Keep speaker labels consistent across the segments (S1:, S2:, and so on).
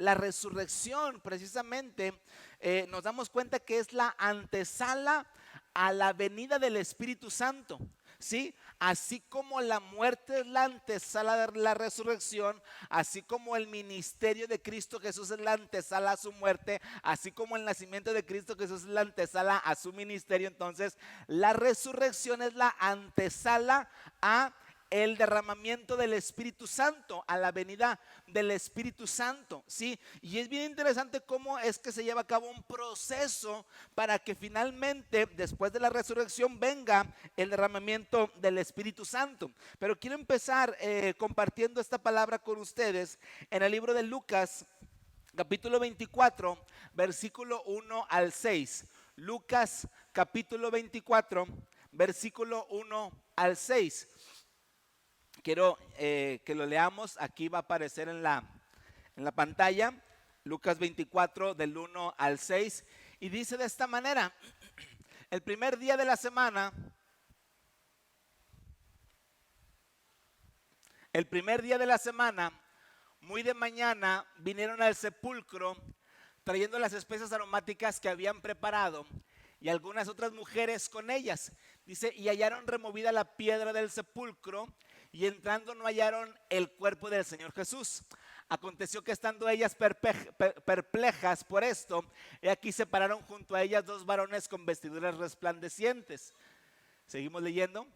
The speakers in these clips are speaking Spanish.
S1: la resurrección precisamente nos damos cuenta que es la antesala a la venida del Espíritu Santo, ¿sí? Así como la muerte es la antesala de la resurrección, así como el ministerio de Cristo Jesús es la antesala a su muerte, así como el nacimiento de Cristo Jesús es la antesala a su ministerio, entonces la resurrección es la antesala a el derramamiento del Espíritu Santo, a la venida del Espíritu Santo, ¿sí? Y es bien interesante cómo es que se lleva a cabo un proceso para que finalmente, después de la resurrección, venga el derramamiento del Espíritu Santo. Pero quiero empezar compartiendo esta palabra con ustedes en el libro de Lucas, capítulo 24, versículo 1 al 6. Lucas, capítulo 24, versículo 1 al 6. Quiero que lo leamos, aquí va a aparecer en la pantalla, Lucas 24 del 1 al 6, y dice de esta manera: el primer día de la semana, muy de mañana, vinieron al sepulcro trayendo las especias aromáticas que habían preparado y algunas otras mujeres con ellas. Dice, y hallaron removida la piedra del sepulcro, y entrando no hallaron el cuerpo del Señor Jesús. Aconteció que estando ellas perplejas por esto, he aquí se pararon junto a ellas dos varones con vestiduras resplandecientes. Seguimos leyendo.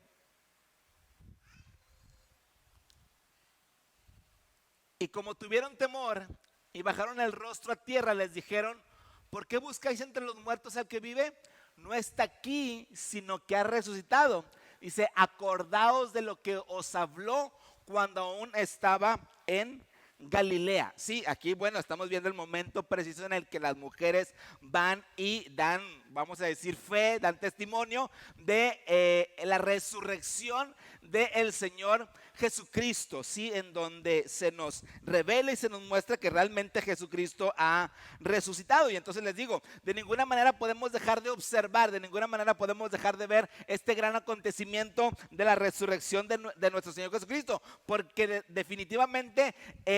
S1: Y como tuvieron temor y bajaron el rostro a tierra, les dijeron, ¿por qué buscáis entre los muertos al que vive? No está aquí, sino que ha resucitado. Dice, acordaos de lo que os habló cuando aún estaba en Galilea. Sí, aquí bueno, estamos viendo el momento preciso en el que las mujeres van y dan, vamos a decir, fe, dan testimonio de la resurrección del Señor Jesucristo, sí, en donde se nos revela y se nos muestra que realmente Jesucristo ha resucitado. Y entonces les digo, de ninguna manera podemos dejar de observar, de ninguna manera podemos dejar de ver este gran acontecimiento de la resurrección de nuestro Señor Jesucristo, porque definitivamente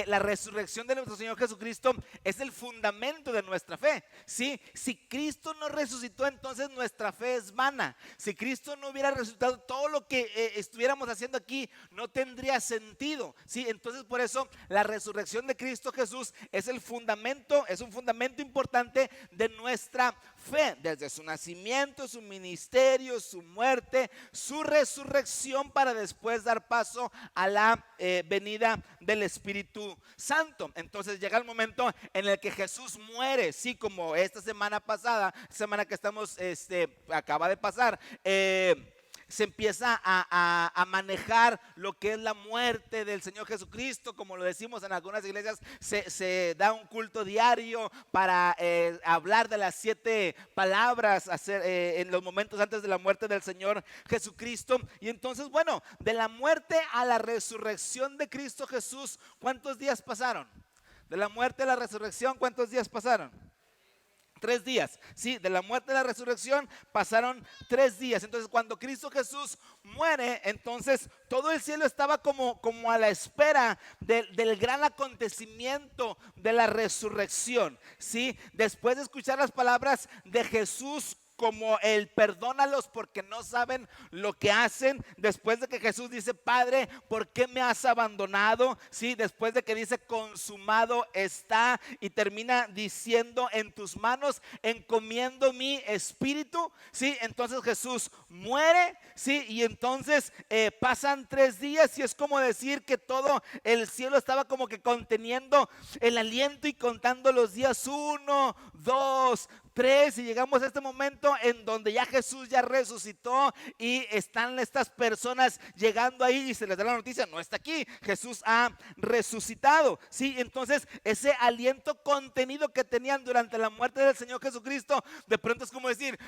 S1: la resurrección de nuestro Señor Jesucristo es el fundamento de nuestra fe, ¿sí? Si Cristo no resucitó, entonces nuestra fe es vana. Si Cristo no hubiera resucitado, todo lo que estuviéramos haciendo aquí no tendría sentido, ¿sí? Entonces por eso la resurrección de Cristo Jesús es el fundamento, es un fundamento importante de nuestra fe, desde su nacimiento, su ministerio, su muerte, su resurrección, para después dar paso a la venida del Espíritu Santo. Entonces llega el momento en el que Jesús muere, sí, como esta semana pasada, semana que estamos, acaba de pasar, se empieza a manejar lo que es la muerte del Señor Jesucristo. Como lo decimos en algunas iglesias, se da un culto diario para hablar de las 7 palabras en los momentos antes de la muerte del Señor Jesucristo. Y entonces, bueno, de la muerte a la resurrección de Cristo Jesús, ¿cuántos días pasaron? De la muerte a la resurrección, ¿cuántos días pasaron? 3 días, sí, de la muerte a la resurrección pasaron 3 días. Entonces cuando Cristo Jesús muere, entonces todo el cielo estaba como a la espera del gran acontecimiento de la resurrección, sí. Después de escuchar las palabras de Jesús, como el perdónalos porque no saben lo que hacen, después de que Jesús dice, Padre, ¿por qué me has abandonado? Sí, después de que dice, consumado está, y termina diciendo, en tus manos encomiendo mi espíritu, sí. Entonces Jesús muere, sí, y entonces pasan 3 días, y es como decir que todo el cielo estaba como que conteniendo el aliento y contando los días, 1, 2, 3, y llegamos a este momento en donde ya Jesús ya resucitó y están estas personas llegando ahí y se les da la noticia, no está aquí, Jesús ha resucitado, sí. Entonces ese aliento contenido que tenían durante la muerte del Señor Jesucristo, de pronto es como decir,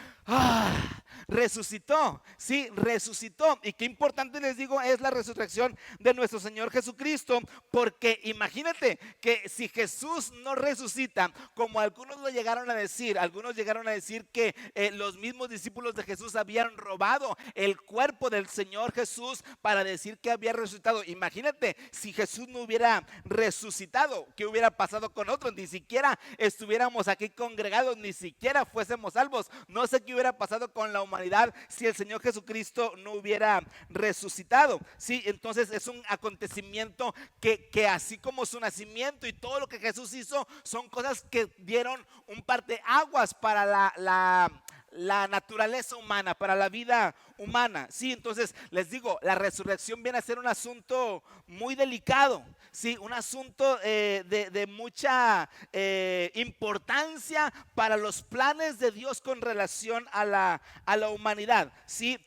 S1: resucitó, sí, resucitó. Y qué importante, les digo, es la resurrección de nuestro Señor Jesucristo, porque imagínate que si Jesús no resucita, como algunos lo llegaron a decir, algunos algunos llegaron a decir que los mismos discípulos de Jesús habían robado el cuerpo del Señor Jesús para decir que había resucitado. Imagínate, si Jesús no hubiera resucitado, ¿qué hubiera pasado con otros? Ni siquiera estuviéramos aquí congregados, ni siquiera fuésemos salvos. No sé qué hubiera pasado con la humanidad si el Señor Jesucristo no hubiera resucitado. Sí, entonces es un acontecimiento que así como su nacimiento y todo lo que Jesús hizo son cosas que dieron un parteaguas para la naturaleza humana, para la vida humana. Sí, entonces les digo, la resurrección viene a ser un asunto muy delicado. Sí, un asunto de mucha importancia para los planes de Dios con relación a la humanidad. Sí,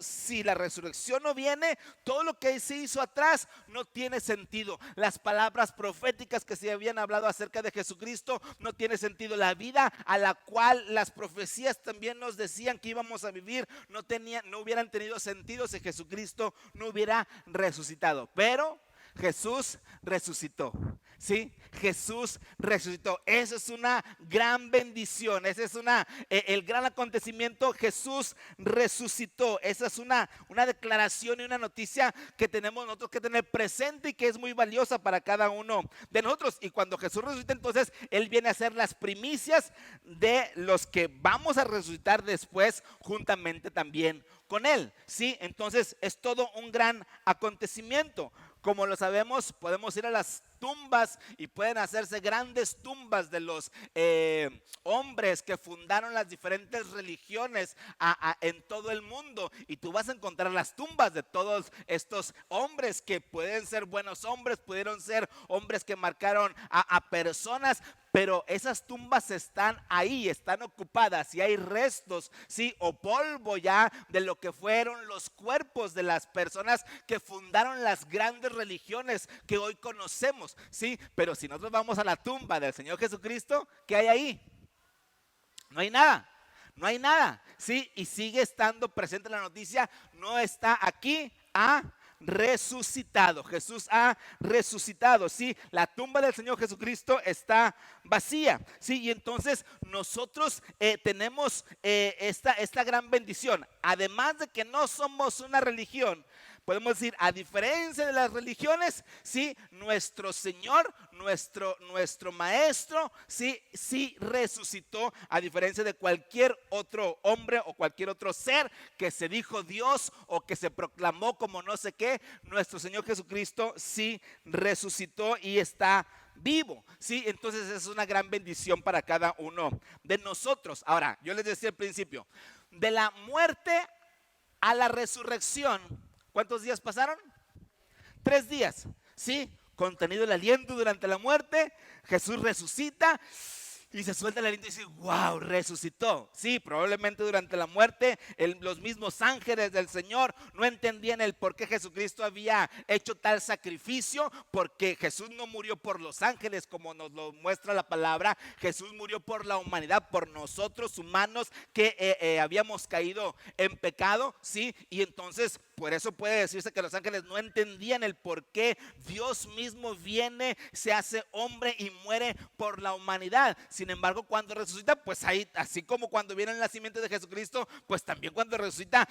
S1: si la resurrección no viene, todo lo que se hizo atrás no tiene sentido. Las palabras proféticas que se habían hablado acerca de Jesucristo no tiene sentido. La vida a la cual las profecías también nos decían que íbamos a vivir no hubieran tenido sentido si Jesucristo no hubiera resucitado. Pero Jesús resucitó. Sí, Jesús resucitó. Eso es una gran bendición. Ese es el gran acontecimiento. Jesús resucitó. Esa es una declaración y una noticia que tenemos nosotros que tener presente y que es muy valiosa para cada uno de nosotros. Y cuando Jesús resucita, entonces Él viene a ser las primicias de los que vamos a resucitar después juntamente también con Él. Sí, entonces es todo un gran acontecimiento. Como lo sabemos, podemos ir a las tumbas y pueden hacerse grandes tumbas de los hombres que fundaron las diferentes religiones en todo el mundo, y tú vas a encontrar las tumbas de todos estos hombres que pueden ser buenos hombres, pudieron ser hombres que marcaron a personas, pero esas tumbas están ahí, están ocupadas y hay restos, sí, o polvo ya de lo que fueron los cuerpos de las personas que fundaron las grandes religiones que hoy conocemos, sí. Pero si nosotros vamos a la tumba del Señor Jesucristo, ¿qué hay ahí? No hay nada. No hay nada, sí, y sigue estando presente la noticia, no está aquí, resucitado. Jesús ha resucitado. Sí, la tumba del Señor Jesucristo está vacía. Sí, y entonces nosotros tenemos esta gran bendición. Además de que no somos una religión, podemos decir, a diferencia de las religiones, sí, nuestro Señor, nuestro Maestro, sí resucitó, a diferencia de cualquier otro hombre o cualquier otro ser que se dijo Dios o que se proclamó como no sé qué. Nuestro Señor Jesucristo sí resucitó y está vivo, sí. Entonces es una gran bendición para cada uno de nosotros. Ahora, yo les decía al principio, de la muerte a la resurrección, ¿cuántos días pasaron? 3 días, sí. Contenido el aliento durante la muerte, Jesús resucita y se suelta el aliento y dice, wow, resucitó. Sí, probablemente durante la muerte los mismos ángeles del Señor no entendían el por qué Jesucristo había hecho tal sacrificio, porque Jesús no murió por los ángeles como nos lo muestra la palabra. Jesús murió por la humanidad, por nosotros humanos que habíamos caído en pecado, sí. Y entonces por eso puede decirse que los ángeles no entendían el por qué Dios mismo viene, se hace hombre y muere por la humanidad. Sin embargo, cuando resucita, pues ahí, así como cuando viene el nacimiento de Jesucristo, pues también cuando resucita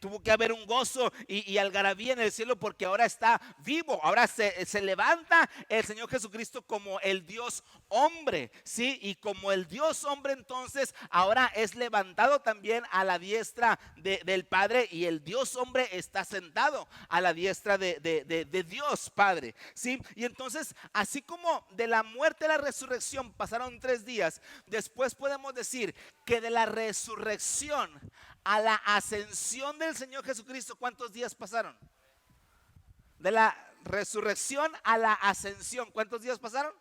S1: tuvo que haber un gozo y algarabía en el cielo, porque ahora está vivo. Ahora se levanta el Señor Jesucristo como el Dios hombre, ¿sí? Y como el Dios hombre, entonces ahora es levantado también a la diestra del Padre, y el Dios hombre está sentado a la diestra de Dios Padre, ¿sí? Y entonces, así como de la muerte a la resurrección pasaron 3 días, después podemos decir que de la resurrección a la ascensión del Señor Jesucristo, ¿cuántos días pasaron? De la resurrección a la ascensión, ¿cuántos días pasaron?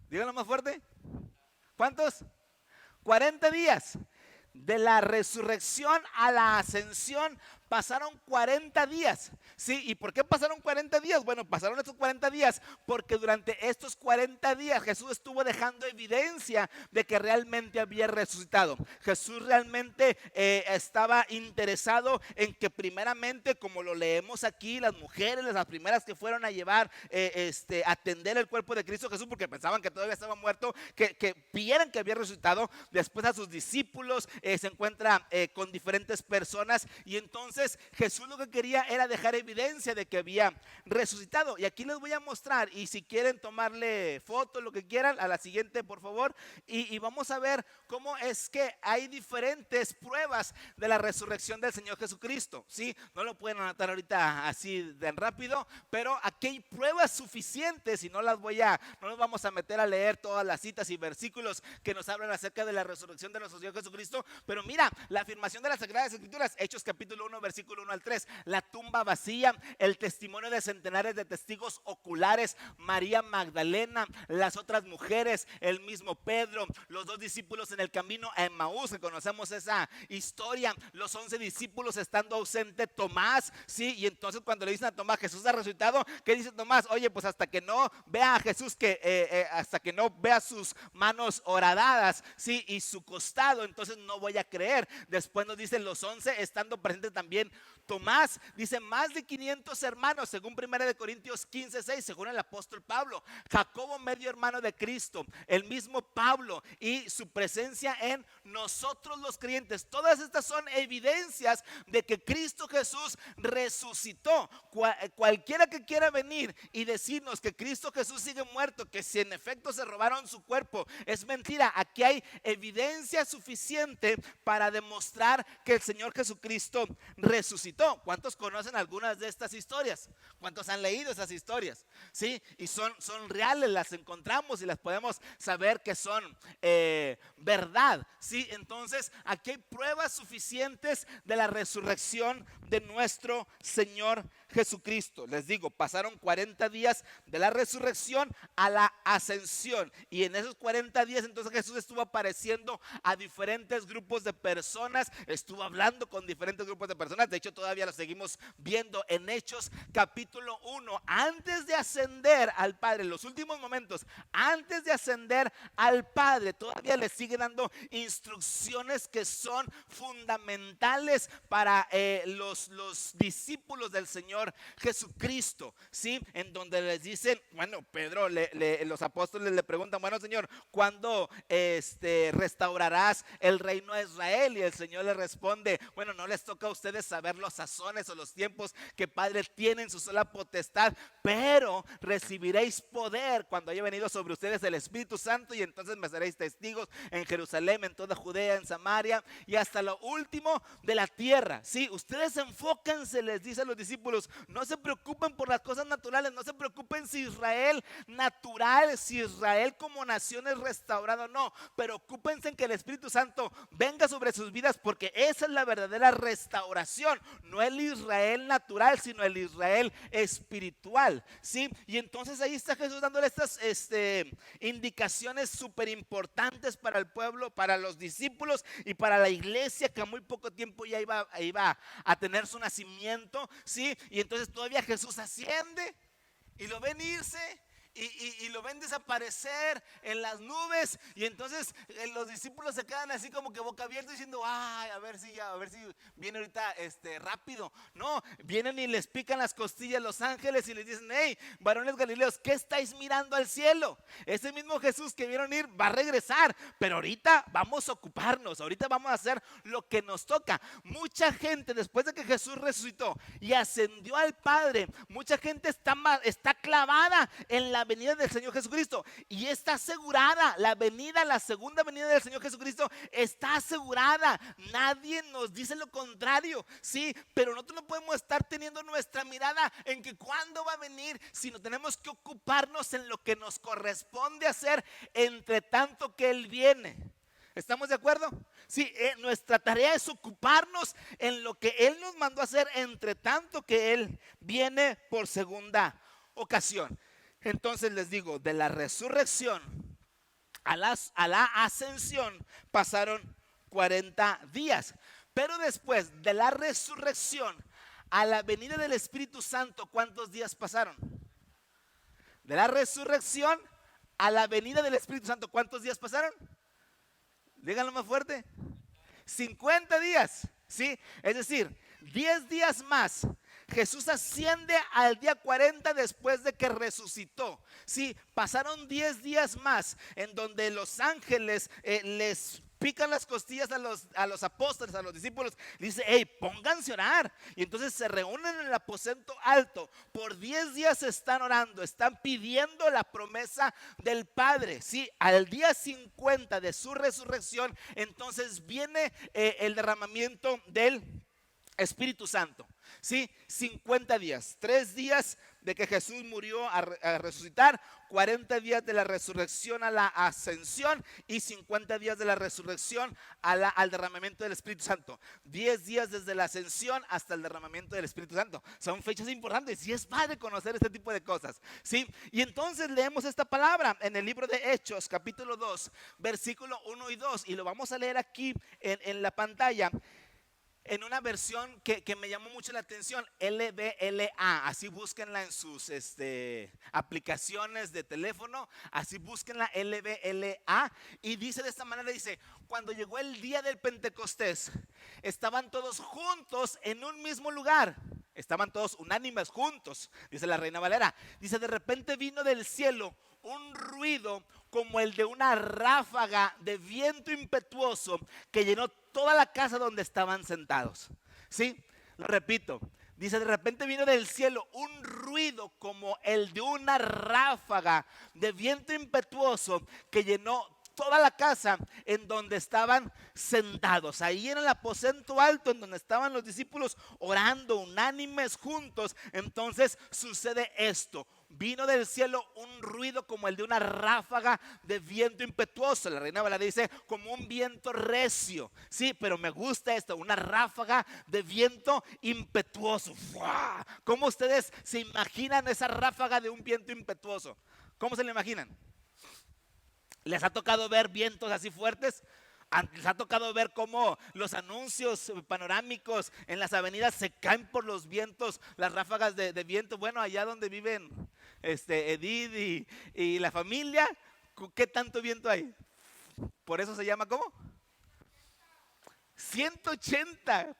S1: Díganlo más fuerte. ¿Cuántos? 40 días. De la resurrección a la ascensión pasaron 40 días. ¿Sí? ¿Y por qué pasaron 40 días? Bueno, pasaron estos 40 días porque durante estos 40 días Jesús estuvo dejando evidencia de que realmente había resucitado. Jesús realmente estaba interesado en que primeramente, como lo leemos aquí, las mujeres, las primeras que fueron a llevar, atender el cuerpo de Cristo Jesús, porque pensaban que todavía estaba muerto, que vieran que había resucitado. Después a sus discípulos, se encuentra con diferentes personas, y entonces Jesús lo que quería era dejar evidencia de que había resucitado. Y aquí les voy a mostrar, y si quieren tomarle fotos, lo que quieran, a la siguiente por favor, y vamos a ver cómo es que hay diferentes pruebas de la resurrección del Señor Jesucristo. ¿Sí? No lo pueden anotar ahorita así tan rápido, pero aquí hay pruebas suficientes, y no nos vamos a meter a leer todas las citas y versículos que nos hablan acerca de la resurrección de nuestro Señor Jesucristo. Pero mira, la afirmación de las Sagradas Escrituras, Hechos capítulo 1 versículo 1 al 3, la tumba vacía, el testimonio de centenares de testigos oculares, María Magdalena, las otras mujeres, el mismo Pedro, los 2 discípulos en el camino a Emmaús, que conocemos esa historia, los 11 discípulos estando ausente Tomás, ¿sí? Y entonces cuando le dicen a Tomás, Jesús ha resucitado, ¿qué dice Tomás? Oye, pues hasta que no vea a Jesús, hasta que no vea sus manos horadadas, ¿sí? Y su costado, entonces no voy a creer. Después nos dicen los 11, estando presente también Tomás, dice más de 500 hermanos, según 1 Corintios 15:6, según el apóstol Pablo, Jacobo, medio hermano de Cristo, el mismo Pablo, y su presencia en nosotros los creyentes. Todas estas son evidencias de que Cristo Jesús resucitó. Cualquiera que quiera venir y decirnos que Cristo Jesús sigue muerto, que si en efecto se robaron su cuerpo, es mentira. Aquí hay evidencia suficiente para demostrar que el Señor Jesucristo resucitó. ¿Cuántos conocen algunas de estas historias? ¿Cuántos han leído esas historias? ¿Sí? Y son reales, las encontramos y las podemos saber que son verdad. ¿Sí? Entonces aquí hay pruebas suficientes de la resurrección de nuestro Señor Jesucristo. Les digo, pasaron 40 días de la resurrección a la ascensión, y en esos 40 días entonces Jesús estuvo apareciendo a diferentes grupos de personas, estuvo hablando con diferentes grupos de personas. De hecho todavía lo seguimos viendo en Hechos capítulo 1, antes de ascender al Padre, en los últimos momentos, antes de ascender al Padre, todavía le sigue dando instrucciones que son fundamentales para los discípulos del Señor Jesucristo, ¿sí? En donde les dicen, bueno, Pedro, los apóstoles le preguntan, bueno, Señor, ¿cuándo restaurarás el reino de Israel? Y el Señor le responde, bueno, no les toca a ustedes saber los sazones o los tiempos que Padre tiene en su sola potestad, pero recibiréis poder cuando haya venido sobre ustedes el Espíritu Santo, y entonces me seréis testigos en Jerusalén, en toda Judea, en Samaria y hasta lo último de la tierra. Sí, ustedes enfóquense, les dice a los discípulos, no se preocupen por las cosas naturales, no se preocupen si Israel natural, si Israel como nación es restaurado, no, pero ocúpense en que el Espíritu Santo venga sobre sus vidas, porque esa es la verdadera restauración, no el Israel natural, sino el Israel espiritual, ¿sí? Y entonces ahí está Jesús dándole estas indicaciones súper importantes para el pueblo, para los discípulos y para la iglesia, que a muy poco tiempo ya iba a tener su nacimiento, ¿sí? Y entonces todavía Jesús asciende y lo ven irse y lo ven desaparecer en las nubes, y entonces los discípulos se quedan así como que boca abierta diciendo, ay, a ver si viene ahorita rápido. No, vienen y les pican las costillas los ángeles y les dicen, hey, varones galileos, ¿qué estáis mirando al cielo? Ese mismo Jesús que vieron ir va a regresar, pero ahorita vamos a ocuparnos, ahorita vamos a hacer lo que nos toca. Mucha gente, después de que Jesús resucitó y ascendió al Padre, mucha gente está clavada en la venida del Señor Jesucristo, y está asegurada la segunda venida del Señor Jesucristo está asegurada. Nadie nos dice lo contrario, sí, pero nosotros no podemos estar teniendo nuestra mirada en que cuándo va a venir, sino tenemos que ocuparnos en lo que nos corresponde hacer entre tanto que Él viene. ¿Estamos de acuerdo? Sí, nuestra tarea es ocuparnos en lo que Él nos mandó a hacer entre tanto que Él viene por segunda ocasión. Entonces les digo, de la resurrección a la ascensión pasaron 40 días. Pero después de la resurrección a la venida del Espíritu Santo, ¿cuántos días pasaron? De la resurrección a la venida del Espíritu Santo, ¿cuántos días pasaron? Díganlo más fuerte. 50 días, ¿sí? Es decir, 10 días más. Jesús asciende al día 40 después de que resucitó. Sí, pasaron 10 días más en donde los ángeles les pican las costillas a los apóstoles, a los discípulos. Dice, hey, pónganse a orar. Y entonces se reúnen en el aposento alto. Por 10 días están orando, están pidiendo la promesa del Padre. Sí, al día 50 de su resurrección, entonces viene el derramamiento del Espíritu Santo. Sí, 50 días, 3 días de que Jesús murió a resucitar, 40 días de la resurrección a la ascensión y 50 días de la resurrección al derramamiento del Espíritu Santo. 10 días desde la ascensión hasta el derramamiento del Espíritu Santo. Son fechas importantes y es padre conocer este tipo de cosas, ¿sí? Y entonces leemos esta palabra en el libro de Hechos, capítulo 2, versículo 1 y 2, y lo vamos a leer aquí en la pantalla. En una versión que me llamó mucho la atención, LBLA, así búsquenla en sus aplicaciones de teléfono, así búsquenla LBLA, y dice de esta manera, dice, cuando llegó el día del Pentecostés, estaban todos juntos en un mismo lugar, estaban todos unánimes juntos, dice la Reina Valera, dice, de repente vino del cielo un ruido como el de una ráfaga de viento impetuoso que llenó toda la casa donde estaban sentados. Sí, lo repito. Dice, de repente vino del cielo un ruido como el de una ráfaga de viento impetuoso que llenó toda la casa en donde estaban sentados. Ahí en el aposento alto en donde estaban los discípulos orando unánimes juntos. Entonces sucede esto. Vino del cielo un ruido como el de una ráfaga de viento impetuoso. La Reina Valera dice como un viento recio. Sí, pero me gusta esto, una ráfaga de viento impetuoso. ¡Fua! ¿Cómo ustedes se imaginan esa ráfaga de un viento impetuoso? ¿Cómo se lo imaginan? ¿Les ha tocado ver vientos así fuertes? ¿Les ha tocado ver cómo los anuncios panorámicos en las avenidas se caen por los vientos, las ráfagas de viento? Bueno, allá donde viven Edith y la familia, ¿qué tanto viento hay? Por eso se llama, ¿cómo? 180.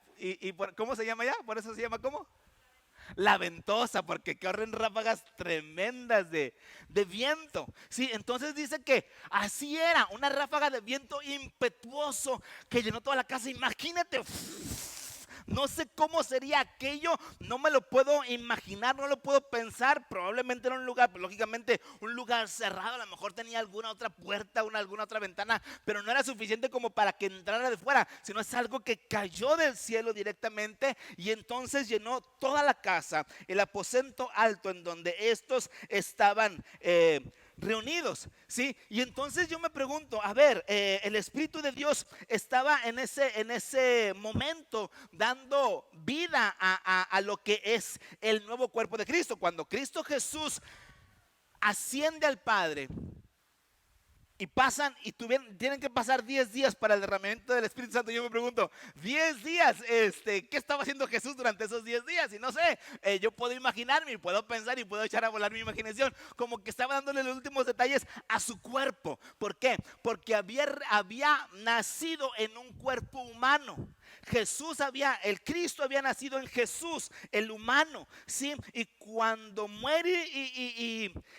S1: ¿Cómo se llama allá? Por eso se llama, ¿cómo? La ventosa, porque corren ráfagas tremendas de viento. Sí, entonces dice que así era, una ráfaga de viento impetuoso que llenó toda la casa. Imagínate, no sé cómo sería aquello, no me lo puedo imaginar, no lo puedo pensar. Probablemente era un lugar, lógicamente un lugar cerrado, a lo mejor tenía alguna otra puerta, alguna otra ventana, pero no era suficiente como para que entrara de fuera, sino es algo que cayó del cielo directamente y entonces llenó toda la casa, el aposento alto en donde estos estaban reunidos, ¿sí? Y entonces yo me pregunto, a ver, el Espíritu de Dios estaba en ese momento dando vida a lo que es el nuevo cuerpo de Cristo. Cuando Cristo Jesús asciende al Padre y tienen que pasar 10 días para el derramamiento del Espíritu Santo. Yo me pregunto, 10 días, ¿qué estaba haciendo Jesús durante esos 10 días? Y no sé, yo puedo imaginarme y puedo pensar y puedo echar a volar mi imaginación, como que estaba dándole los últimos detalles a su cuerpo. ¿Por qué? Porque había nacido en un cuerpo humano. El Cristo había nacido en Jesús, el humano, ¿sí? Y cuando muere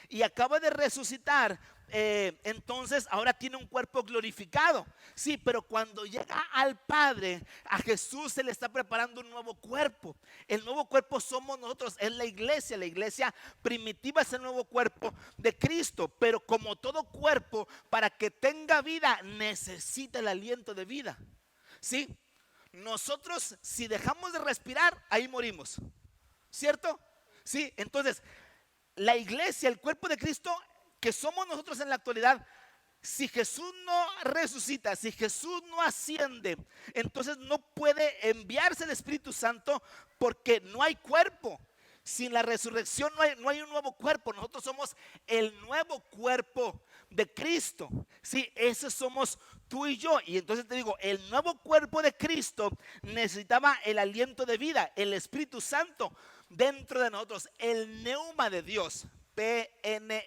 S1: y acaba de resucitar, entonces ahora tiene un cuerpo glorificado. Sí, pero cuando llega al Padre, a Jesús se le está preparando un nuevo cuerpo. El nuevo cuerpo somos nosotros, es la iglesia primitiva es el nuevo cuerpo de Cristo. Pero como todo cuerpo, para que tenga vida, necesita el aliento de vida. Sí, nosotros si dejamos de respirar, ahí morimos, ¿cierto? Sí, entonces la iglesia, el cuerpo de Cristo que somos nosotros en la actualidad, si Jesús no resucita, si Jesús no asciende, entonces no puede enviarse el Espíritu Santo porque no hay cuerpo. Sin la resurrección no hay un nuevo cuerpo. Nosotros somos el nuevo cuerpo de Cristo. Sí, esos somos tú y yo. Y entonces te digo, el nuevo cuerpo de Cristo necesitaba el aliento de vida, el Espíritu Santo dentro de nosotros, el neuma de Dios. Pneuma,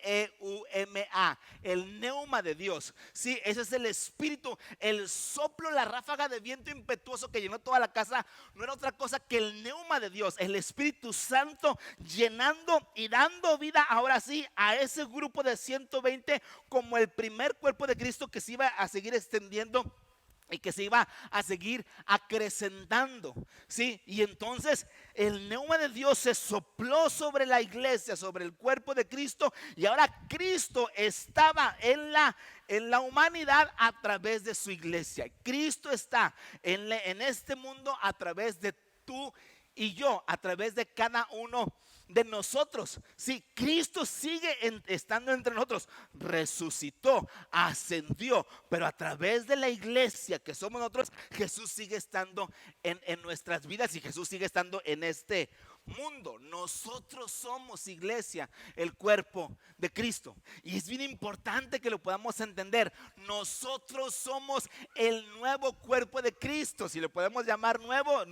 S1: el neuma de Dios. Sí, ese es el espíritu, el soplo, la ráfaga de viento impetuoso que llenó toda la casa. No era otra cosa que el neuma de Dios, el Espíritu Santo llenando y dando vida ahora sí a ese grupo de 120 como el primer cuerpo de Cristo que se iba a seguir extendiendo y que se iba a seguir acrecentando, ¿sí? Y entonces el neuma de Dios se sopló sobre la iglesia, sobre el cuerpo de Cristo, y ahora Cristo estaba en la humanidad a través de su iglesia. Cristo está en este mundo a través de tú y yo, a través de cada uno de nosotros. Si Cristo sigue estando entre nosotros, resucitó, ascendió, pero a través de la iglesia que somos nosotros, Jesús sigue estando en nuestras vidas y Jesús sigue estando en este mundo. Nosotros somos iglesia, el cuerpo de Cristo, y es bien importante que lo podamos entender. Nosotros somos el nuevo cuerpo de Cristo, si lo podemos llamar nuevo,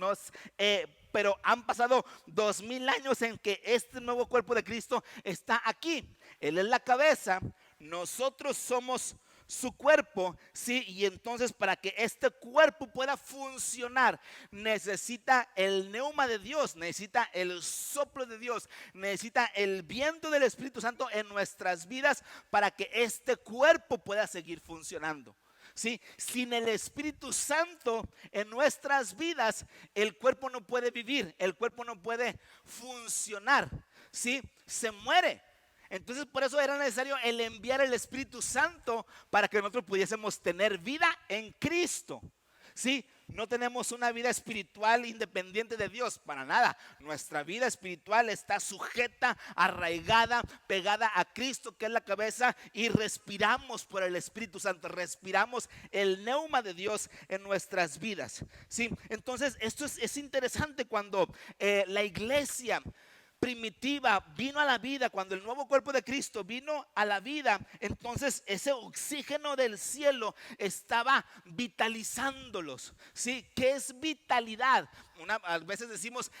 S1: pero han pasado 2000 años en que este nuevo cuerpo de Cristo está aquí. Él es la cabeza, nosotros somos su cuerpo, sí, y entonces para que este cuerpo pueda funcionar, necesita el neuma de Dios, necesita el soplo de Dios, necesita el viento del Espíritu Santo en nuestras vidas para que este cuerpo pueda seguir funcionando. ¿Sí? Sin el Espíritu Santo en nuestras vidas, el cuerpo no puede vivir, el cuerpo no puede funcionar, ¿sí? Se muere. Entonces por eso era necesario el enviar el Espíritu Santo para que nosotros pudiésemos tener vida en Cristo. ¿Sí? No tenemos una vida espiritual independiente de Dios, para nada. Nuestra vida espiritual está sujeta, arraigada, pegada a Cristo, que es la cabeza, y respiramos por el Espíritu Santo, respiramos el neuma de Dios en nuestras vidas. ¿Sí? Entonces esto es interesante cuando la iglesia primitiva vino a la vida, cuando el nuevo cuerpo de Cristo vino a la vida, entonces ese oxígeno del cielo estaba vitalizándolos. ¿Sí? ¿Qué es vitalidad? A veces decimos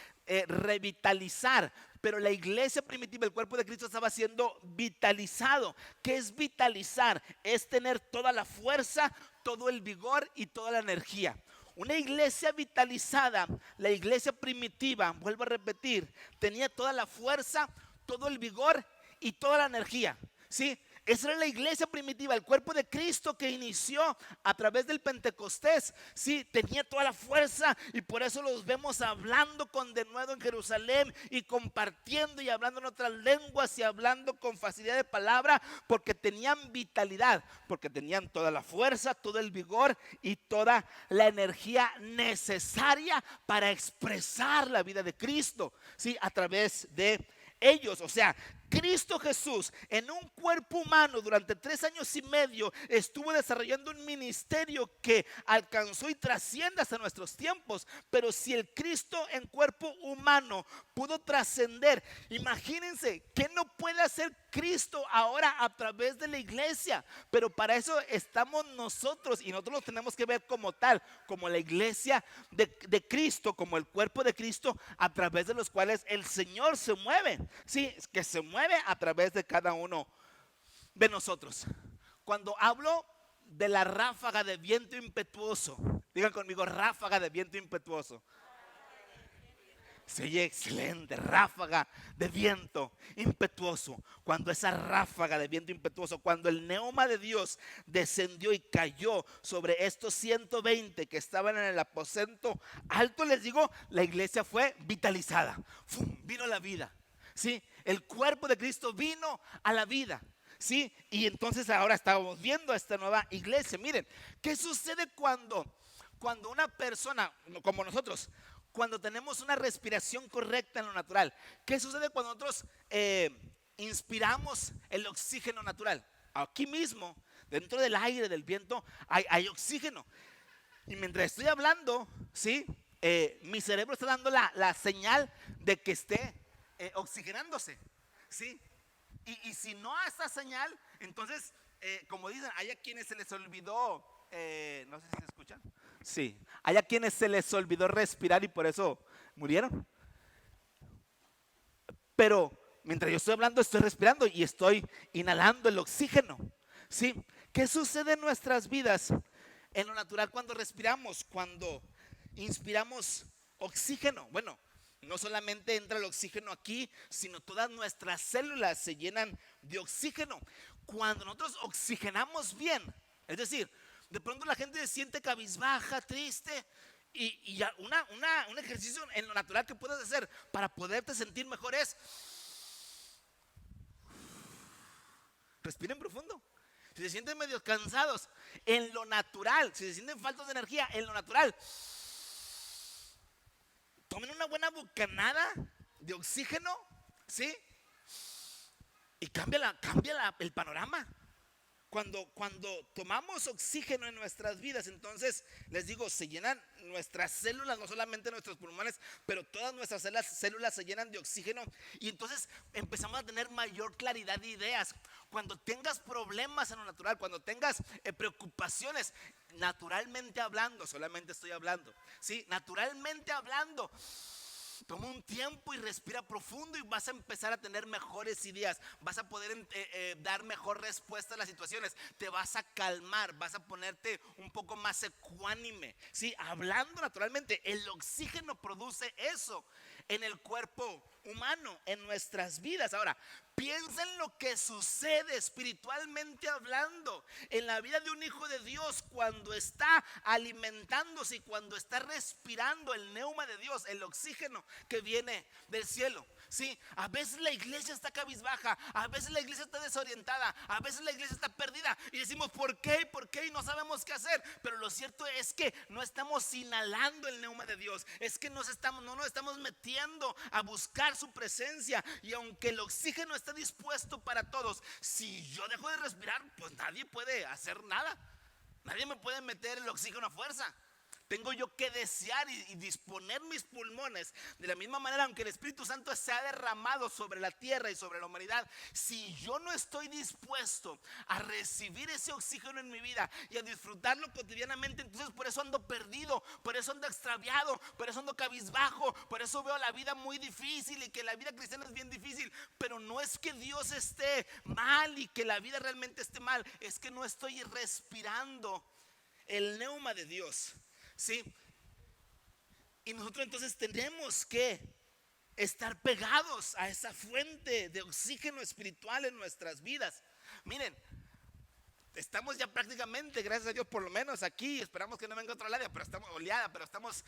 S1: revitalizar, pero la iglesia primitiva, el cuerpo de Cristo estaba siendo vitalizado. ¿Qué es vitalizar? Es tener toda la fuerza, todo el vigor y toda la energía. Una iglesia vitalizada, la iglesia primitiva, vuelvo a repetir, tenía toda la fuerza, todo el vigor y toda la energía. ¿Sí? Esa era la iglesia primitiva, el cuerpo de Cristo que inició a través del Pentecostés. Sí, tenía toda la fuerza y por eso los vemos hablando con denuedo en Jerusalén y compartiendo y hablando en otras lenguas y hablando con facilidad de palabra, porque tenían vitalidad, porque tenían toda la fuerza, todo el vigor y toda la energía necesaria para expresar la vida de Cristo, sí, a través de ellos. O sea, Cristo Jesús en un cuerpo humano durante 3 años y medio estuvo desarrollando un ministerio que alcanzó y trasciende hasta nuestros tiempos. Pero si el Cristo en cuerpo humano pudo trascender, imagínense qué no puede hacer Cristo ahora a través de la iglesia. Pero para eso estamos nosotros, y nosotros lo tenemos que ver como tal, como la iglesia de Cristo, como el cuerpo de Cristo, a través de los cuales el Señor se mueve. Sí, que se mueve a través de cada uno de nosotros. Cuando hablo de la ráfaga de viento impetuoso, digan conmigo, ráfaga de viento impetuoso. Sí, excelente, ráfaga de viento impetuoso. Cuando esa ráfaga de viento impetuoso, cuando el neuma de Dios descendió y cayó sobre estos 120 que estaban en el aposento alto, les digo, la iglesia fue vitalizada. ¡Fum! Vino la vida. ¿Sí? El cuerpo de Cristo vino a la vida. ¿Sí? Y entonces ahora estamos viendo esta nueva iglesia. Miren, ¿qué sucede cuando una persona como nosotros, cuando tenemos una respiración correcta en lo natural? ¿Qué sucede cuando nosotros inspiramos el oxígeno natural? Aquí mismo, dentro del aire, del viento, hay oxígeno. Y mientras estoy hablando, ¿sí? Mi cerebro está dando la señal de que esté oxigenándose. ¿Sí? Y si no a esta señal, entonces como dicen, hay a quienes se les olvidó, no sé si se escuchan. Sí, hay a quienes se les olvidó respirar y por eso murieron. Pero mientras yo estoy hablando, estoy respirando y estoy inhalando el oxígeno. ¿Sí? ¿Qué sucede en nuestras vidas en lo natural cuando respiramos? Cuando inspiramos oxígeno. Bueno, no solamente entra el oxígeno aquí, sino todas nuestras células se llenan de oxígeno. Cuando nosotros oxigenamos bien, es decir, de pronto la gente se siente cabizbaja, triste, y un ejercicio en lo natural que puedes hacer para poderte sentir mejor es respiren profundo. Si se sienten medio cansados, en lo natural, si se sienten faltos de energía, en lo natural, tomen una buena bocanada de oxígeno, ¿sí? Y cambia el panorama. Cuando tomamos oxígeno en nuestras vidas, entonces les digo, se llenan nuestras células, no solamente nuestros pulmones, pero todas nuestras células se llenan de oxígeno y entonces empezamos a tener mayor claridad de ideas. Cuando tengas problemas en lo natural, cuando tengas preocupaciones, naturalmente hablando, solamente estoy hablando, ¿sí? Naturalmente hablando, toma un tiempo y respira profundo y vas a empezar a tener mejores ideas. Vas a poder dar mejor respuesta a las situaciones. Te vas a calmar, vas a ponerte un poco más ecuánime. Sí, hablando naturalmente, el oxígeno produce eso en el cuerpo humano, en nuestras vidas. Ahora, piensa en lo que sucede espiritualmente hablando en la vida de un hijo de Dios cuando está alimentándose y cuando está respirando el neuma de Dios, el oxígeno que viene del cielo. Sí, a veces la iglesia está cabizbaja, a veces la iglesia está desorientada, a veces la iglesia está perdida y decimos ¿por qué? ¿Por qué? Y no sabemos qué hacer. Pero lo cierto es que no estamos inhalando el neuma de Dios, es que no nos estamos metiendo a buscar su presencia. Y aunque el oxígeno está dispuesto para todos, si yo dejo de respirar, pues nadie puede hacer nada. Nadie me puede meter el oxígeno a fuerza. Tengo yo que desear y disponer mis pulmones de la misma manera, aunque el Espíritu Santo se ha derramado sobre la tierra y sobre la humanidad. Si yo no estoy dispuesto a recibir ese oxígeno en mi vida y a disfrutarlo cotidianamente, entonces por eso ando perdido, por eso ando extraviado, por eso ando cabizbajo, por eso veo la vida muy difícil y que la vida cristiana es bien difícil. Pero no es que Dios esté mal y que la vida realmente esté mal, es que no estoy respirando el neuma de Dios. ¿Sí? Y nosotros entonces tenemos que estar pegados a esa fuente de oxígeno espiritual en nuestras vidas. Miren, estamos ya prácticamente, gracias a Dios, por lo menos aquí, esperamos que no venga otra oleada, pero estamos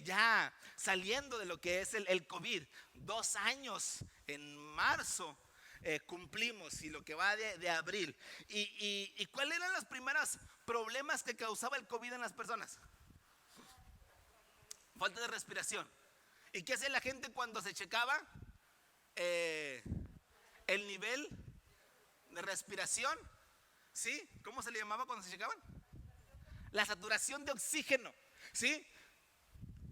S1: ya saliendo de lo que es el COVID. 2 años en marzo cumplimos y lo que va de abril. ¿Y cuáles eran los primeros problemas que causaba el COVID en las personas? Falta de respiración. ¿Y qué hacía la gente cuando se checaba el nivel de respiración? ¿Sí? ¿Cómo se le llamaba cuando se checaban? La saturación de oxígeno. ¿Sí?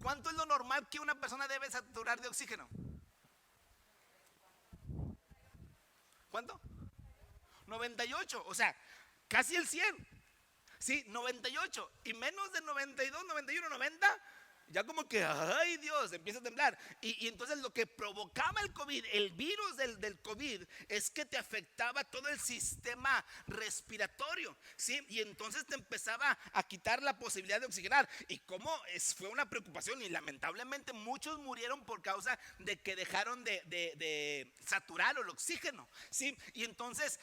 S1: ¿Cuánto es lo normal que una persona debe saturar de oxígeno? ¿Cuánto? 98, o sea, casi el 100. ¿Sí? 98 y menos de 92, 91, 90. Ya como que, ay Dios, empieza a temblar. Y entonces lo que provocaba el COVID, el virus del COVID, es que te afectaba todo el sistema respiratorio, ¿sí? Y entonces te empezaba a quitar la posibilidad de oxigenar. Y como fue una preocupación y lamentablemente muchos murieron por causa de que dejaron de saturar el oxígeno, ¿sí? Y entonces,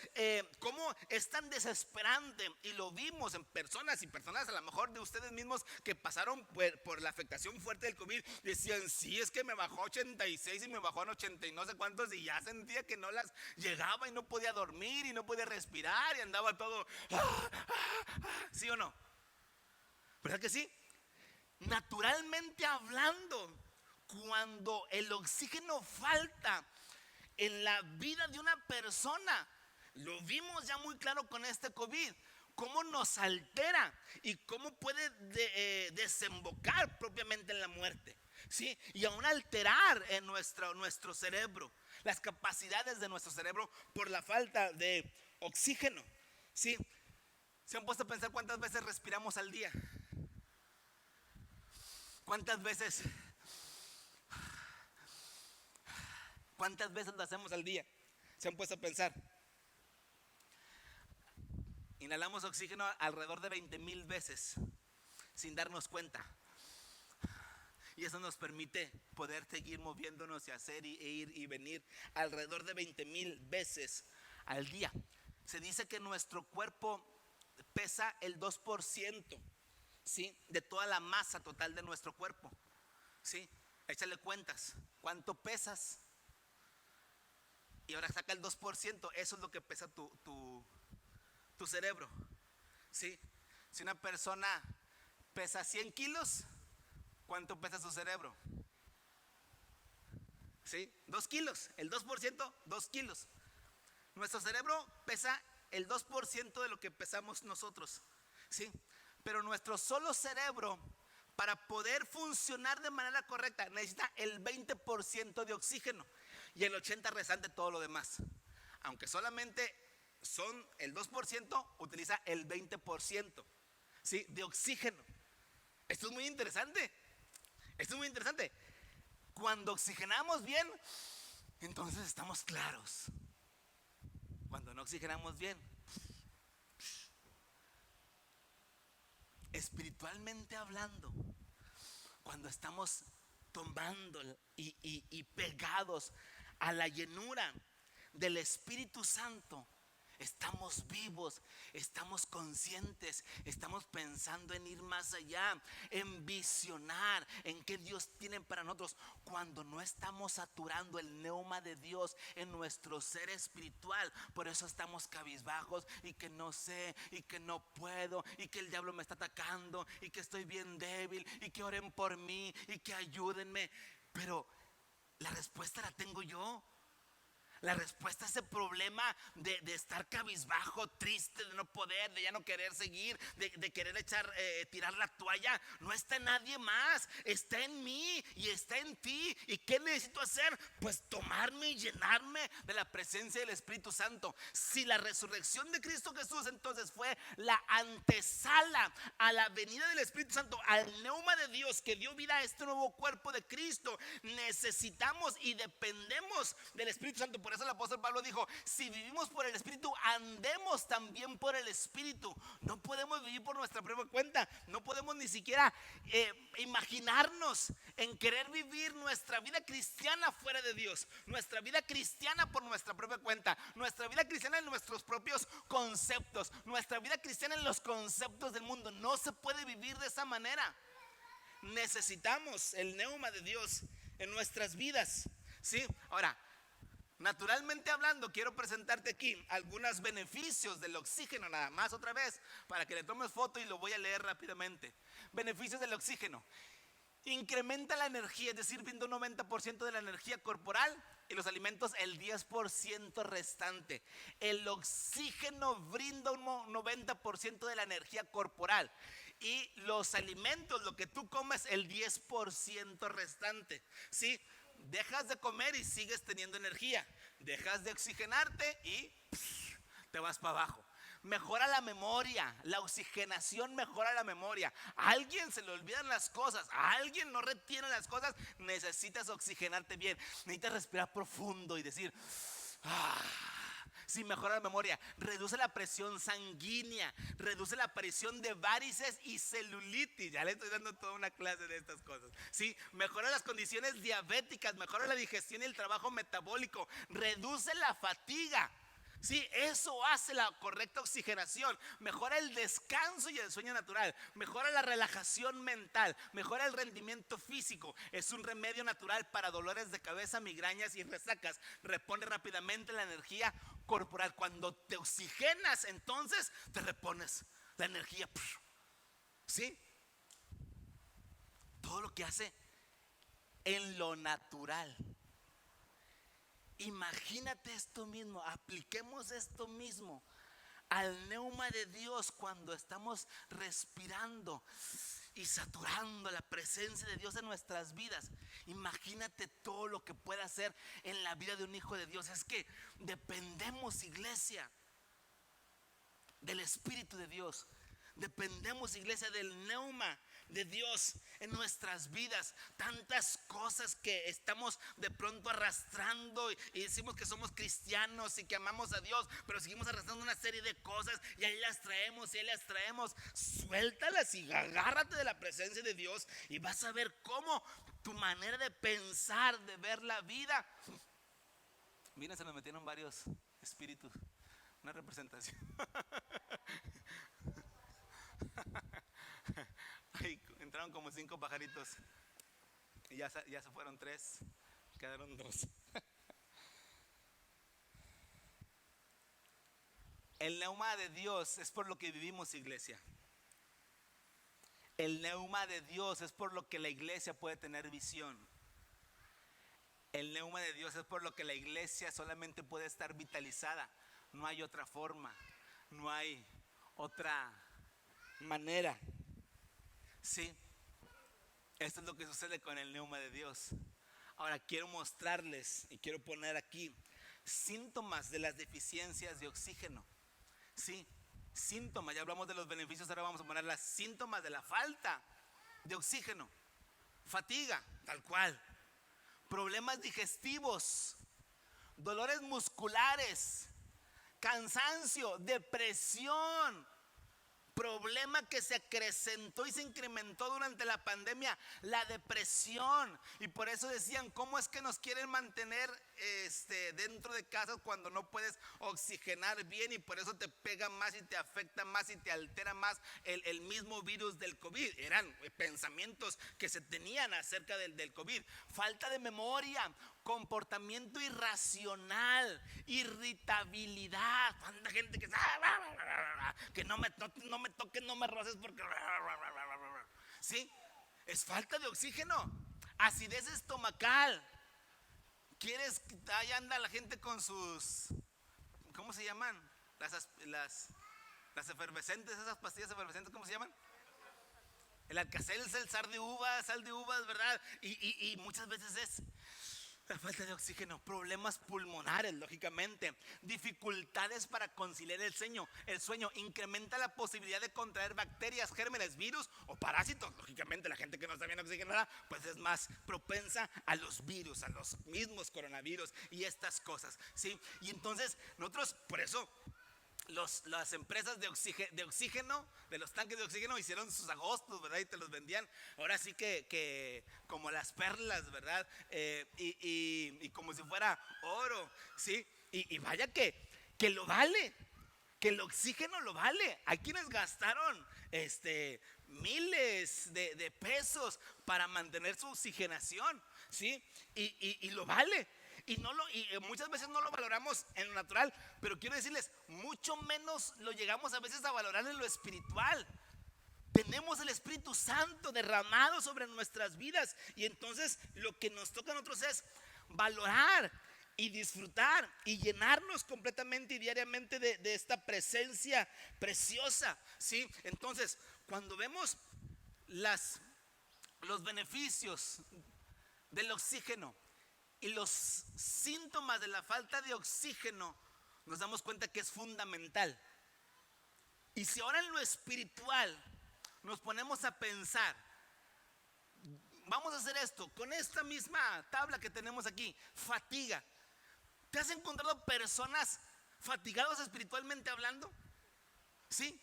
S1: cómo es tan desesperante, y lo vimos en personas a lo mejor de ustedes mismos que pasaron por la afectación fuerte del COVID, decían, sí, es que me bajó 86 y me bajó en 80 y no sé cuántos, y ya sentía que no las llegaba y no podía dormir y no podía respirar y andaba todo, ¿sí o no? ¿Verdad que sí? Naturalmente hablando, cuando el oxígeno falta en la vida de una persona, lo vimos ya muy claro con este COVID, cómo nos altera y cómo puede desembocar propiamente en la muerte, ¿sí? Y aún alterar en nuestro cerebro, las capacidades de nuestro cerebro por la falta de oxígeno. Sí, se han puesto a pensar cuántas veces respiramos al día. ¿Cuántas veces lo hacemos al día? Se han puesto a pensar. Inhalamos oxígeno alrededor de 20,000 veces sin darnos cuenta. Y eso nos permite poder seguir moviéndonos y hacer e ir y venir alrededor de 20,000 veces al día. Se dice que nuestro cuerpo pesa el 2%, ¿sí?, de toda la masa total de nuestro cuerpo. ¿Sí? Échale cuentas. ¿Cuánto pesas? Y ahora saca el 2%. Eso es lo que pesa tu cerebro. ¿Sí? Si una persona pesa 100 kilos, ¿cuánto pesa su cerebro? ¿Sí? 2 kilos. El 2%, 2 kilos. Nuestro cerebro pesa el 2% de lo que pesamos nosotros. ¿Sí? Pero nuestro solo cerebro, para poder funcionar de manera correcta, necesita el 20% de oxígeno y el 80% restante todo lo demás. Aunque solamente son el 2%, utiliza el 20%, ¿sí?, de oxígeno. Esto es muy interesante. Cuando oxigenamos bien, entonces estamos claros. Cuando no oxigenamos bien, espiritualmente hablando, cuando estamos tomando y pegados a la llenura del Espíritu Santo, estamos vivos, estamos conscientes, estamos pensando en ir más allá, en visionar, en qué Dios tiene para nosotros. Cuando no estamos saturando el neuma de Dios en nuestro ser espiritual, por eso estamos cabizbajos y que no sé, y que no puedo, y que el diablo me está atacando, y que estoy bien débil, y que oren por mí, y que ayúdenme. Pero la respuesta la tengo yo. La respuesta a ese problema de estar cabizbajo, triste, de no poder, de ya no querer seguir, de querer tirar la toalla, no está en nadie más, está en mí y está en ti. ¿Y qué necesito hacer? Pues tomarme y llenarme de la presencia del Espíritu Santo. Si la resurrección de Cristo Jesús entonces fue la antesala a la venida del Espíritu Santo, al neuma de Dios que dio vida a este nuevo cuerpo de Cristo, necesitamos y dependemos del Espíritu Santo. Por eso el apóstol Pablo dijo: si vivimos por el Espíritu, andemos también por el Espíritu. No podemos vivir por nuestra propia cuenta. No podemos ni siquiera imaginarnos en querer vivir nuestra vida cristiana fuera de Dios, nuestra vida cristiana por nuestra propia cuenta, nuestra vida cristiana en nuestros propios conceptos, nuestra vida cristiana en los conceptos del mundo. No se puede vivir de esa manera. Necesitamos el neuma de Dios en nuestras vidas. ¿Sí? Ahora, naturalmente hablando, quiero presentarte aquí algunos beneficios del oxígeno, nada más otra vez, para que le tomes foto y lo voy a leer rápidamente. Beneficios del oxígeno: incrementa la energía, es decir, brinda un 90% de la energía corporal, y los alimentos el 10% restante. El oxígeno brinda un 90% de la energía corporal, y los alimentos, lo que tú comes, el 10% restante. ¿Sí? Dejas de comer y sigues teniendo energía. Dejas de oxigenarte y te vas para abajo. Mejora la memoria. La oxigenación mejora la memoria. A alguien se le olvidan las cosas, a alguien no retiene las cosas. Necesitas oxigenarte bien. Necesitas respirar profundo y decir: sí, mejora la memoria, reduce la presión sanguínea, reduce la aparición de varices y celulitis. Ya le estoy dando toda una clase de estas cosas. Sí, mejora las condiciones diabéticas, mejora la digestión y el trabajo metabólico, reduce la fatiga. Sí, eso hace la correcta oxigenación. Mejora el descanso y el sueño natural. Mejora la relajación mental. Mejora el rendimiento físico. Es un remedio natural para dolores de cabeza, migrañas y resacas. Repone rápidamente la energía corporal. Cuando te oxigenas, entonces te repones la energía. ¿Sí? Todo lo que hace en lo natural. Imagínate esto mismo, apliquemos esto mismo al neuma de Dios cuando estamos respirando y saturando la presencia de Dios en nuestras vidas. Imagínate todo lo que puede hacer en la vida de un hijo de Dios. Es que dependemos, iglesia. del Espíritu de Dios. Dependemos, iglesia, del neuma de Dios en nuestras vidas. Tantas cosas que estamos de pronto arrastrando y decimos que somos cristianos y que amamos a Dios, pero seguimos arrastrando una serie de cosas y ahí las traemos y ahí las traemos. Suéltalas y agárrate de la presencia de Dios y vas a ver cómo tu manera de pensar, de ver la vida. Miren, se nos metieron varios espíritus, una representación. Ay, entraron como 5 pajaritos y ya se fueron 3, quedaron 2. El neuma de Dios es por lo que vivimos, iglesia. El neuma de Dios es por lo que la iglesia puede tener visión. El neuma de Dios es por lo que la iglesia solamente puede estar vitalizada. No hay otra forma, no hay otra manera. Sí, esto es lo que sucede con el neuma de Dios. Ahora quiero mostrarles y quiero poner aquí síntomas de las deficiencias de oxígeno. Sí, síntomas, ya hablamos de los beneficios, ahora vamos a poner las síntomas de la falta de oxígeno. Fatiga, tal cual. Problemas digestivos, dolores musculares, cansancio, depresión. Problema que se acrecentó y se incrementó durante la pandemia, la depresión. Y por eso decían, ¿cómo es que nos quieren mantener dentro de casa cuando no puedes oxigenar bien? Y por eso te pega más y te afecta más y te altera más el mismo virus del COVID. Eran pensamientos que se tenían acerca del COVID. Falta de memoria, comportamiento irracional, irritabilidad. Tanta gente que no me toques, no me roces porque sí, es falta de oxígeno. Acidez estomacal. ¿Quieres? Ahí anda la gente con sus, ¿cómo se llaman? Las efervescentes, esas pastillas efervescentes, ¿cómo se llaman? El Alka-Seltzer, el sal de uvas, ¿verdad? Y muchas veces es la falta de oxígeno, problemas pulmonares, lógicamente, dificultades para conciliar el sueño, incrementa la posibilidad de contraer bacterias, gérmenes, virus o parásitos. Lógicamente, la gente que no está bien oxigenada, pues es más propensa a los virus, a los mismos coronavirus y estas cosas, ¿sí? Y entonces, nosotros, por eso, las empresas de oxígeno, de los tanques de oxígeno, hicieron sus agostos, ¿verdad? Y te los vendían, ahora sí que como las perlas, ¿verdad? Y como si fuera oro, ¿sí? Y vaya que lo vale, que el oxígeno lo vale. Hay quienes gastaron miles de pesos para mantener su oxigenación, ¿sí? Y lo vale. Y muchas veces no lo valoramos en lo natural, pero quiero decirles, mucho menos lo llegamos a veces a valorar en lo espiritual. Tenemos el Espíritu Santo derramado sobre nuestras vidas y entonces lo que nos toca a nosotros es valorar y disfrutar y llenarnos completamente y diariamente de esta presencia preciosa, ¿sí? Entonces, cuando vemos los beneficios del oxígeno y los síntomas de la falta de oxígeno, nos damos cuenta que es fundamental. Y si ahora en lo espiritual nos ponemos a pensar, vamos a hacer esto con esta misma tabla que tenemos aquí, fatiga. ¿Te has encontrado personas fatigadas espiritualmente hablando? ¿Sí?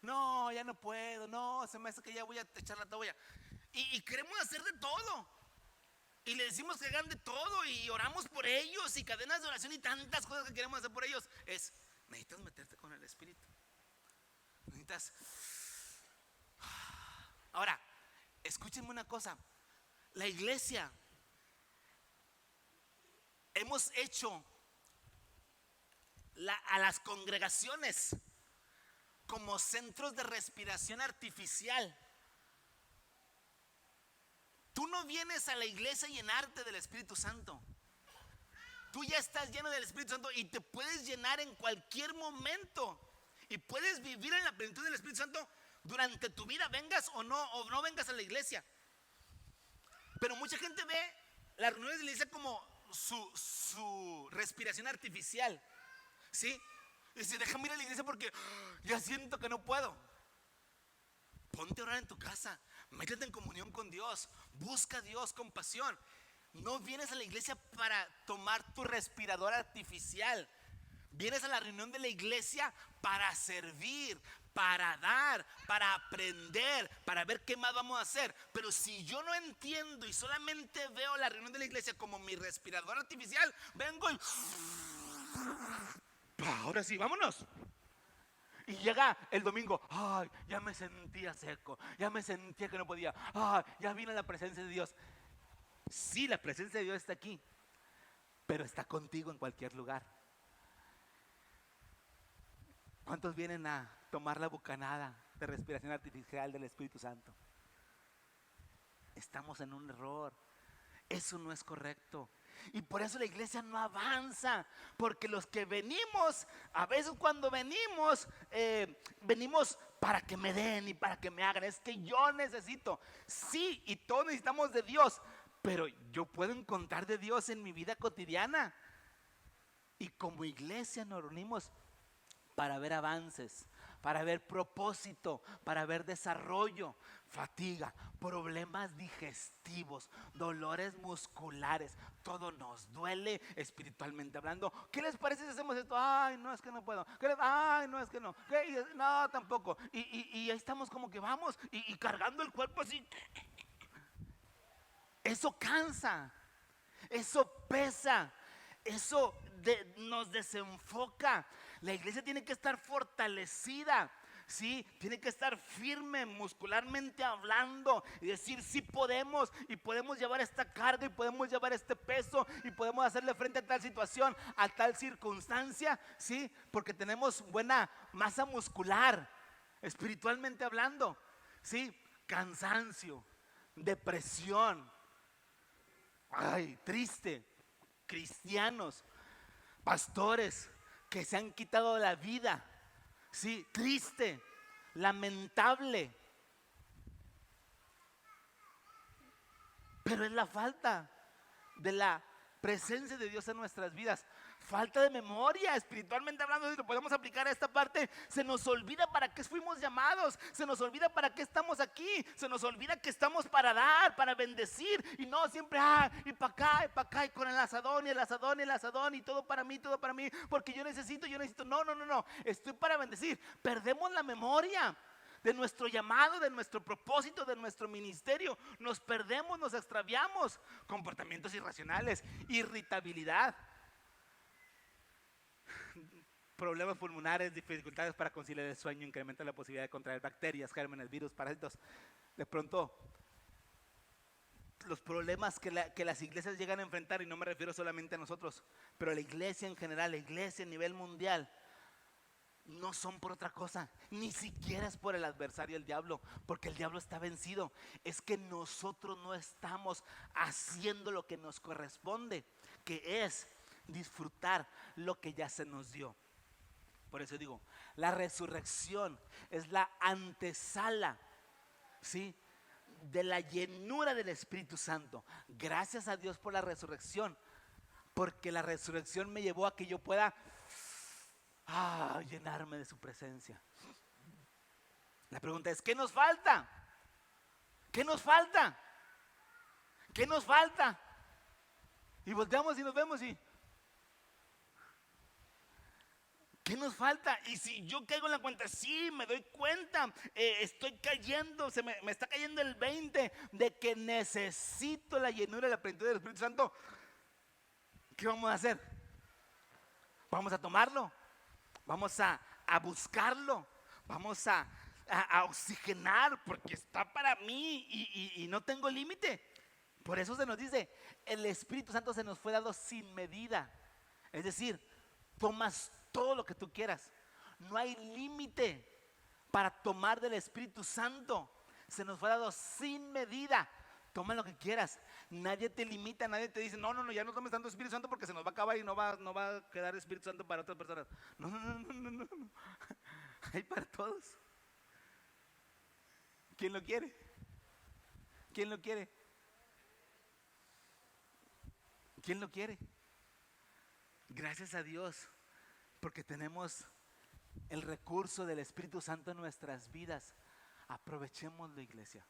S1: No, ya no puedo, no, se me hace que ya voy a echar la toalla. Y queremos hacer de todo. Y le decimos que hagan de todo y oramos por ellos y cadenas de oración y tantas cosas que queremos hacer por ellos. Necesitas meterte con el Espíritu. Necesitas. Ahora, escúchenme una cosa. La iglesia, hemos hecho a las congregaciones como centros de respiración artificial. Tú no vienes a la iglesia a llenarte del Espíritu Santo. Tú ya estás lleno del Espíritu Santo y te puedes llenar en cualquier momento. Y puedes vivir en la plenitud del Espíritu Santo durante tu vida, vengas o no vengas a la iglesia. Pero mucha gente ve las reuniones de la iglesia como su respiración artificial, ¿sí? Dice, déjame ir a la iglesia porque ya siento que no puedo. Ponte a orar en tu casa, métete en comunión con Dios, busca a Dios con pasión. No vienes a la iglesia para tomar tu respirador artificial. Vienes a la reunión de la iglesia para servir, para dar, para aprender, para ver qué más vamos a hacer. Pero si yo no entiendo y solamente veo la reunión de la iglesia como mi respirador artificial, vengo y ahora sí, vámonos. Y llega el domingo, ay, ya me sentía seco, ya me sentía que no podía, ay, ya vino la presencia de Dios. Sí, la presencia de Dios está aquí, pero está contigo en cualquier lugar. ¿Cuántos vienen a tomar la bocanada de respiración artificial del Espíritu Santo? Estamos en un error. Eso no es correcto. Y por eso la iglesia no avanza. Porque los que venimos, a veces cuando venimos, venimos para que me den y para que me hagan. Es que yo necesito. Sí, y todos necesitamos de Dios. Pero yo puedo encontrar de Dios en mi vida cotidiana. Y como iglesia nos reunimos para ver avances, para ver propósito, para ver desarrollo, fatiga, problemas digestivos, dolores musculares. Todo nos duele espiritualmente hablando. ¿Qué les parece si hacemos esto? Ay, no, es que no puedo. Ay, no, es que no. No, tampoco. Y ahí estamos como que vamos y cargando el cuerpo así. Eso cansa, eso pesa, eso nos desenfoca. La iglesia tiene que estar fortalecida, ¿sí? Tiene que estar firme muscularmente hablando y decir sí podemos, y podemos llevar esta carga, y podemos llevar este peso, y podemos hacerle frente a tal situación, a tal circunstancia, ¿sí? Porque tenemos buena masa muscular, espiritualmente hablando, ¿sí? Cansancio, depresión, ay, triste, cristianos, pastores que se han quitado la vida, sí, triste, lamentable. Pero es la falta de la presencia de Dios en nuestras vidas. Falta de memoria, espiritualmente hablando, si lo podemos aplicar a esta parte. Se nos olvida para qué fuimos llamados, se nos olvida para qué estamos aquí, se nos olvida que estamos para dar, para bendecir. Y no siempre, y para acá, y para acá, y con el asadón, y el asadón, y el asadón, y todo para mí, porque yo necesito. No, estoy para bendecir. Perdemos la memoria de nuestro llamado, de nuestro propósito, de nuestro ministerio. Nos perdemos, nos extraviamos. Comportamientos irracionales, irritabilidad, problemas pulmonares, dificultades para conciliar el sueño, incrementa la posibilidad de contraer bacterias, gérmenes, virus, parásitos. De pronto, los problemas que las iglesias llegan a enfrentar, y no me refiero solamente a nosotros, pero a la iglesia en general, la iglesia a nivel mundial, no son por otra cosa, ni siquiera es por el adversario, el diablo, porque el diablo está vencido. Es que nosotros no estamos haciendo lo que nos corresponde, que es disfrutar lo que ya se nos dio. Por eso digo, la resurrección es la antesala, ¿sí?, de la llenura del Espíritu Santo. Gracias a Dios por la resurrección, porque la resurrección me llevó a que yo pueda llenarme de su presencia. La pregunta es, ¿qué nos falta? ¿Qué nos falta? ¿Qué nos falta? Y volteamos y nos vemos y ¿qué nos falta? Y si yo caigo en la cuenta, sí, me doy cuenta, estoy cayendo, me está cayendo el 20 de que necesito la llenura y la plenitud del Espíritu Santo. ¿Qué vamos a hacer? Vamos a tomarlo, vamos a buscarlo, vamos a oxigenar, porque está para mí y no tengo límite. Por eso se nos dice, el Espíritu Santo se nos fue dado sin medida. Es decir, tomas todo lo que tú quieras. No hay límite para tomar del Espíritu Santo. Se nos fue dado sin medida. Toma lo que quieras. Nadie te limita, nadie te dice, no, ya no tomes tanto Espíritu Santo porque se nos va a acabar y no va a quedar Espíritu Santo para otras personas. No. Hay para todos. ¿Quién lo quiere? ¿Quién lo quiere? ¿Quién lo quiere? Gracias a Dios, porque tenemos el recurso del Espíritu Santo en nuestras vidas. Aprovechemos la iglesia.